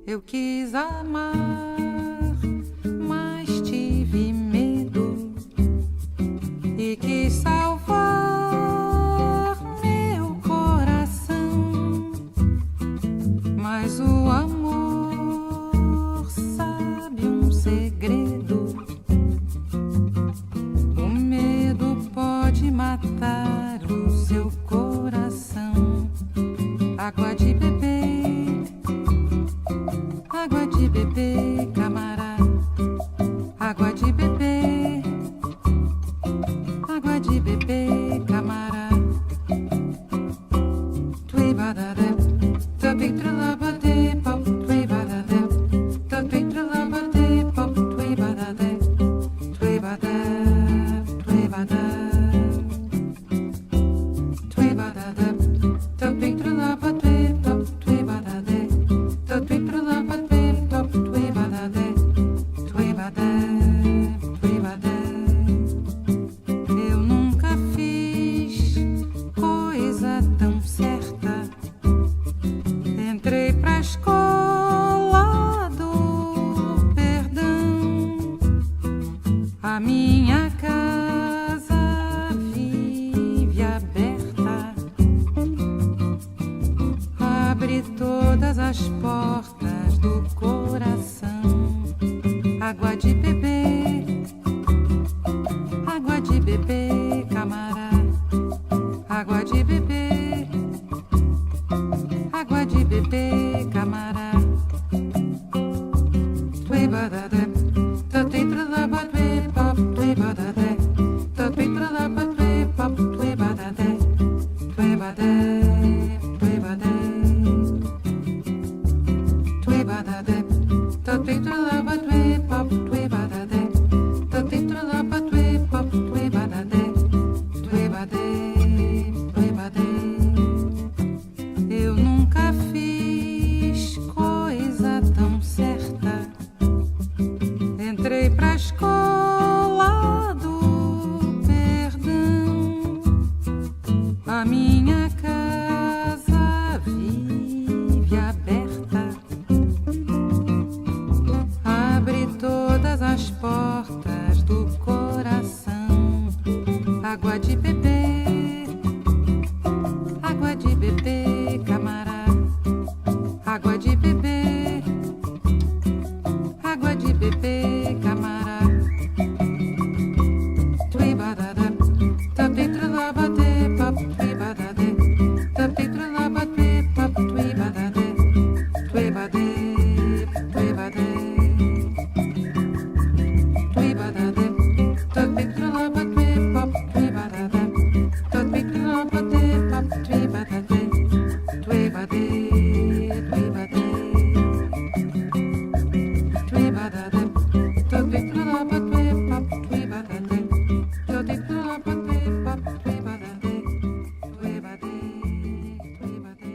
Eu quis amar, mas tive medo e quis salvar meu coração. Mas o amor sabe um segredo. O medo pode matar o seu coração. Água de beber, água de beber, camarada. Água de beber, água de beber, camarada. Tui badadé, tapi trulabadé, pop, tui badadé, tapi trulabadé, pop, tui badadé, tui badé, tui badé, tui badadé, tapi trulabadé, pop, tui badadé, tapi trulabadé, pop, tui badadé, tui badé, tui badé. Eu nunca fiz coisa tão certa. Entrei pra escola do perdão. A minha casa vive aberta. Abre todas as portas do coração. Água de beber, água de beber, camarada. Água de beber, água de beber, camarada. Tui badadé, tati trulabadé, pop, tui badadé, tati trulabadé, pop, tui badadé, tui badé, tui badé, tui badadé, tati trulabadé, pop, tui badadé, tati trulabadé, pop, tui badadé, tui badé, tui badé. Eu nunca fiz coisa tão certa. Entrei pra escola do perdão. A minha casa vive aberta. Abre todas as portas do coração. Água de beber, água de beber, camarada. Água de beber, água de beber, camarada. Tui badadá, tapi trulabadé, pop, tui badadé, tapi trulabadé, pop, tui badadé, tui badé, tui badé, tui badadé, tapi trulabadé, pop, tui badadé, tapi trulabadé, pop, tui badadé, tui badé, tui badé, tui badadé, tapi trulabadé, pop, tui badadé, tapi trulabadé, pop, tui badadé, tui badé, tui badé.